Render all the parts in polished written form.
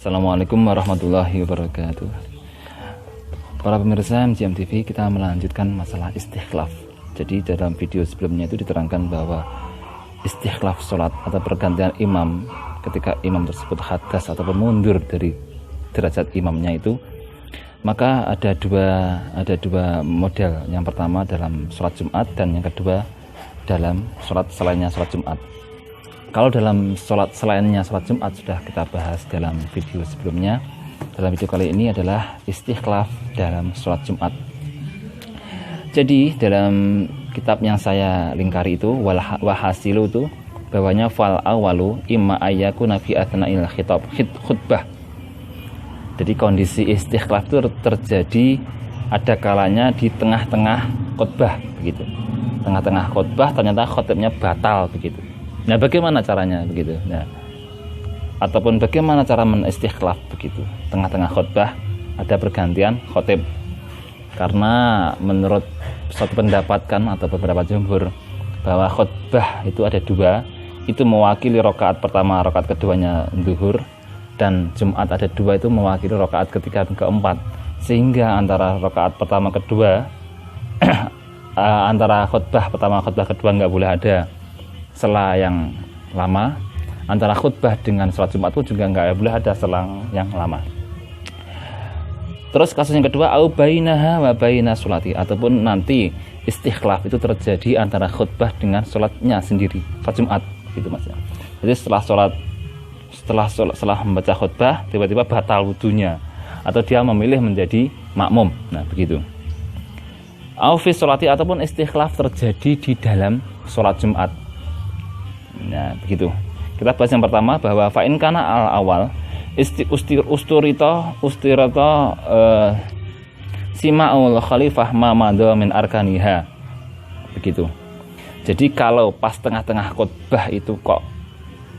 Assalamualaikum warahmatullahi wabarakatuh. Para pemirsa MGM TV, kita melanjutkan masalah istikhlaf. Jadi dalam video sebelumnya itu diterangkan bahwa istikhlaf sholat atau pergantian imam ketika imam tersebut hadas ataupun mundur dari derajat imamnya itu, maka ada dua model. Yang pertama dalam sholat Jumat dan yang kedua dalam sholat selainnya sholat Jumat. Kalau dalam sholat selainnya sholat Jumat sudah kita bahas dalam video sebelumnya. Dalam video kali ini adalah istikhlaf dalam sholat Jumat. Jadi dalam kitab yang saya lingkari itu wahasilu itu bawahnya fal awalu imma ayyakuna fi athna'il khutbah. Jadi kondisi istikhlaf itu terjadi ada kalanya di tengah-tengah khutbah begitu. Tengah-tengah khutbah ternyata khutbahnya batal begitu. Nah, bagaimana caranya begitu? Nah, ataupun bagaimana cara menistikhlaf begitu? Tengah-tengah khutbah ada pergantian khotib. Karena menurut suatu pendapat atau beberapa jumhur bahwa khutbah itu ada dua, itu mewakili rakaat pertama, rakaat keduanya zuhur, dan Jumat ada dua itu mewakili rakaat ketiga dan keempat. Sehingga antara rakaat pertama kedua antara khutbah pertama khutbah kedua nggak boleh ada selang yang lama. Antara khutbah dengan sholat Jumat pun juga nggak boleh ada selang yang lama. Terus kasus yang kedua au bainaha wa baina sholati, ataupun nanti istikhlaf itu terjadi antara khutbah dengan sholatnya sendiri, sholat Jumat gitu Mas. Jadi setelah membaca khutbah tiba-tiba batal wudunya atau dia memilih menjadi makmum. Nah, begitu. Au fi sholati, ataupun istikhlaf terjadi di dalam sholat Jumat. Nah, begitu. Kita bahas yang pertama bahwa fa'in kana al-awal ustirata sima'ul khalifah ma madha min arkaniha. Begitu. Jadi kalau pas tengah-tengah khutbah itu kok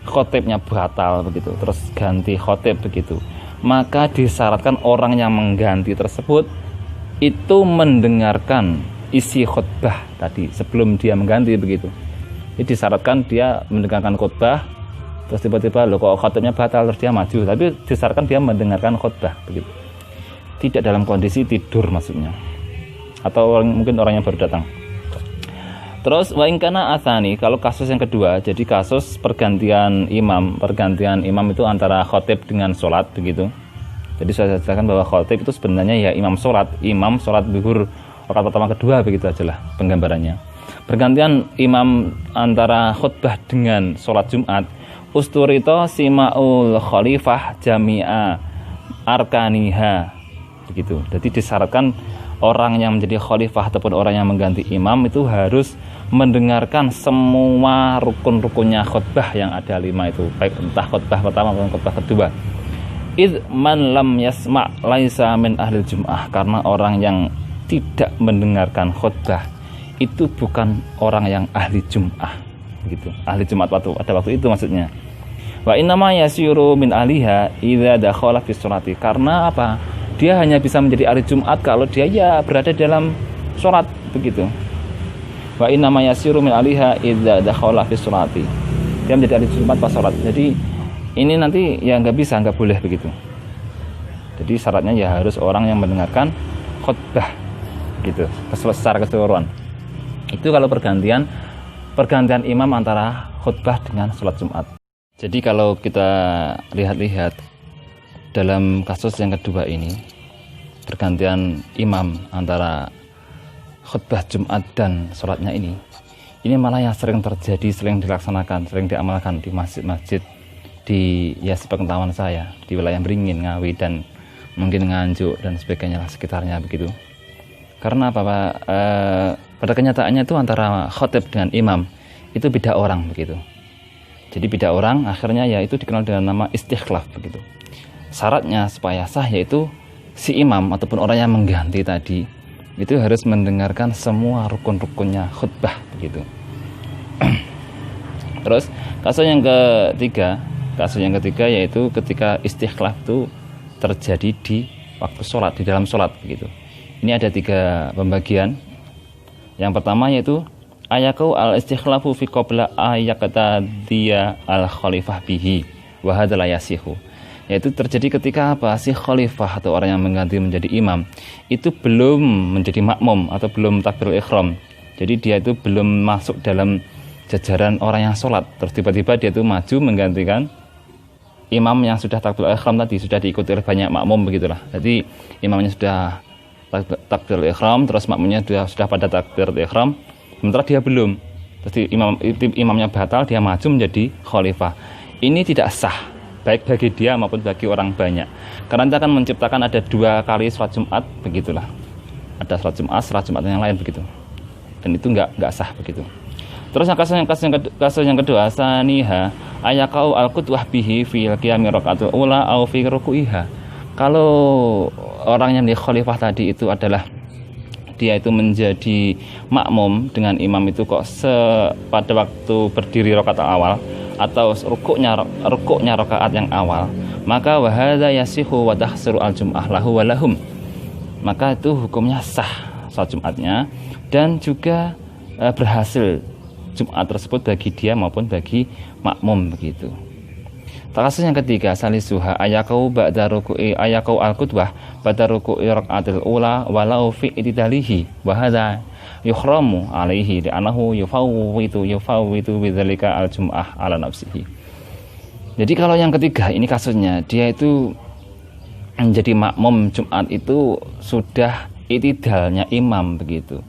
khotibnya batal begitu, terus ganti khotib begitu, maka disyaratkan orang yang mengganti tersebut itu mendengarkan isi khutbah tadi sebelum dia mengganti begitu. Jadi disyaratkan dia mendengarkan khutbah, terus tiba-tiba loh kok khotibnya batal, terus dia maju, tapi disyaratkan dia mendengarkan khutbah begitu. Tidak dalam kondisi tidur maksudnya, atau mungkin orang yang baru datang. Terus wa in kana atsani, kalau kasus yang kedua, jadi kasus pergantian imam itu antara khotib dengan sholat begitu. Jadi saya jelaskan bahwa khotib itu sebenarnya ya imam sholat zuhur rakaat pertama kedua begitu aja lah penggambarannya. Pergantian imam antara khutbah dengan sholat Jumat, usturito sima'ul khalifah jami'a arkaniha begitu. Jadi disyaratkan orang yang menjadi khalifah ataupun orang yang mengganti imam itu harus mendengarkan semua rukun-rukunnya khutbah yang ada 5 itu, baik entah khutbah pertama maupun khutbah kedua. Id man lam yasma' laisa min ahli jum'ah, karena orang yang tidak mendengarkan khutbah itu bukan orang yang ahli Jum'ah gitu. Ahli Jumat pada waktu itu maksudnya. Wa innama yasyuru min ahliha idza dakhala fi sholati, karena apa? Dia hanya bisa menjadi ahli Jumat kalau dia ya berada dalam sholat begitu. Wa innama yasyuru min ahliha idza dakhala fi sholati, dia menjadi ahli Jumat pas sholat. Jadi ini nanti ya nggak boleh begitu. Jadi syaratnya ya harus orang yang mendengarkan khutbah gitu secara keseluruhan. Itu kalau pergantian imam antara khutbah dengan sholat Jumat. Jadi kalau kita lihat dalam kasus yang kedua ini, pergantian imam antara khutbah Jumat dan sholatnya ini malah yang sering terjadi, sering dilaksanakan, sering diamalkan di masjid-masjid di sepengetahuan saya di wilayah Beringin, Ngawi, dan mungkin Nganjuk dan sebagainya lah sekitarnya begitu. Karena apa Pak? Pada kenyataannya itu antara khotib dengan imam itu beda orang begitu. Jadi beda orang, akhirnya ya itu dikenal dengan nama istikhlaf begitu. Syaratnya supaya sah yaitu si imam ataupun orang yang mengganti tadi itu harus mendengarkan semua rukun-rukunnya khutbah begitu. Terus kasus yang ketiga yaitu ketika istikhlaf itu terjadi di waktu sholat, di dalam sholat begitu. Ini ada 3 pembagian. Yang pertama yaitu ayakau al-istikhlafu fi qabla ayakata dia al-khalifah bihi wa hadza la yasihu. Yaitu terjadi ketika apa? Si khalifah atau orang yang mengganti menjadi imam itu belum menjadi makmum atau belum takbiratul ihram. Jadi dia itu belum masuk dalam jajaran orang yang sholat. Terus tiba-tiba dia itu maju menggantikan imam yang sudah takbiratul ihram tadi, sudah diikuti oleh banyak makmum begitulah. Jadi imamnya sudah takbiratul ihram, terus makmumnya sudah pada takbiratul ihram, sementara dia belum. Terus imamnya batal, dia maju menjadi khalifah. Ini tidak sah, baik bagi dia maupun bagi orang banyak, karena nanti akan menciptakan ada 2 kali sholat Jumat begitulah, ada sholat Jumat yang lain begitu, dan itu nggak sah begitu. Terus kasus yang kedua, saniha ayakau al-qudwah bihi fil qiyami rakaatul ula au fi ruku'iha. Kalau orang yang di khalifah tadi itu adalah dia itu menjadi makmum dengan imam itu kok pada waktu berdiri rakaat awal atau rukuknya rakaat yang awal, maka wahada yasihu wa tahsiru al-jum'ah lahu wa lahum. Maka itu hukumnya sah salat Jumatnya, dan juga berhasil Jumat tersebut bagi dia maupun bagi makmum begitu. Kasus yang ketiga, salisuha ayakau ba'da ruku'i ayakau al-qudwah ba'da ruku'i raka'atil ula walau fi itidalihi wa hadza yuhramu alaihi li'annahu yufawwitu bidzalika al-jum'ah ala nafsihi. Jadi kalau yang ketiga ini kasusnya, dia itu menjadi makmum Jumat itu sudah itidalnya imam begitu.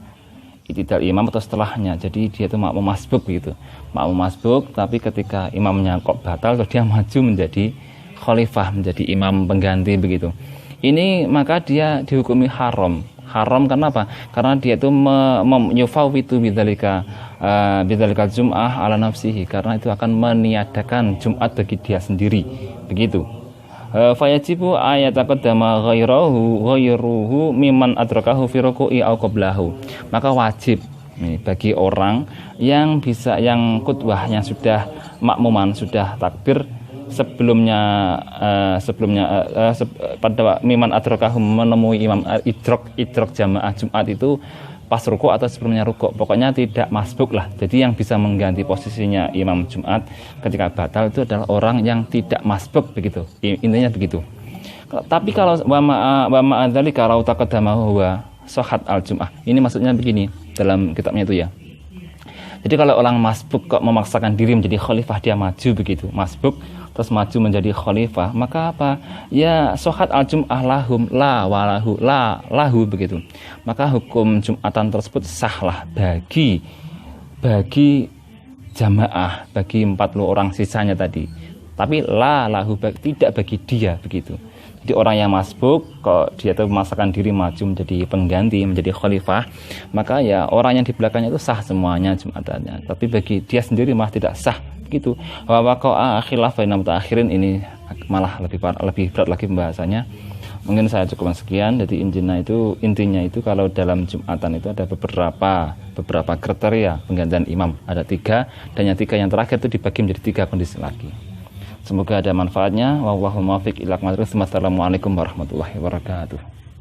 Itidal imam atau setelahnya, jadi dia itu makmum masbuk gitu, makmum masbuk, tapi ketika imamnya kok batal, terus dia maju menjadi khalifah, menjadi imam pengganti begitu. Ini maka dia dihukumi haram karena apa? Karena dia itu yufawwitu bidzalika jum'ah ala nafsihi, karena itu akan meniadakan Jumat bagi dia sendiri begitu. Fayajibu ayataqaddama ghairuhu mimman adrakahu fi ruku'i aw qablahu. Maka wajib bagi orang yang qudwah, yang sudah makmuman, sudah takbir pada mimman adrakahu, menemui imam idrok jamaah Jumat itu pas ruku atau sebelumnya ruku, pokoknya tidak masbuk lah. Jadi yang bisa mengganti posisinya imam Jumat ketika batal itu adalah orang yang tidak masbuk begitu, intinya begitu. Tapi kalau wa ma'adzalika raw taqaddamahu wa shahat al-jum'ah, ini maksudnya begini dalam kitabnya itu ya. Jadi kalau orang masbuk kok memaksakan diri menjadi khalifah, dia maju begitu, masbuk terus maju menjadi khalifah, maka apa? Ya shahat al-jum'ah lahum la walahu la lahu begitu. Maka hukum Jumatan tersebut sahlah bagi jamaah, bagi 40 orang sisanya tadi. Tapi la lahu tidak bagi dia begitu. Jadi orang yang masbuk kok dia itu memaksakan diri maju menjadi pengganti, menjadi khalifah, maka ya orang yang di belakangnya itu sah semuanya Jumatannya. Tapi bagi dia sendiri malah tidak sah gitu. Wa waqa'a khilaf bainal mutaakhirin, ini malah lebih berat lagi pembahasannya. Mungkin saya cukupkan sekian. Jadi intinya itu kalau dalam Jumatan itu ada beberapa kriteria penggantian imam, ada 3, dan yang 3 yang terakhir itu dibagi menjadi 3 kondisi lagi. Semoga ada manfaatnya. Wallahul muwaffiq ila aqwamit thoriq. Wassalamualaikum warahmatullahi wabarakatuh.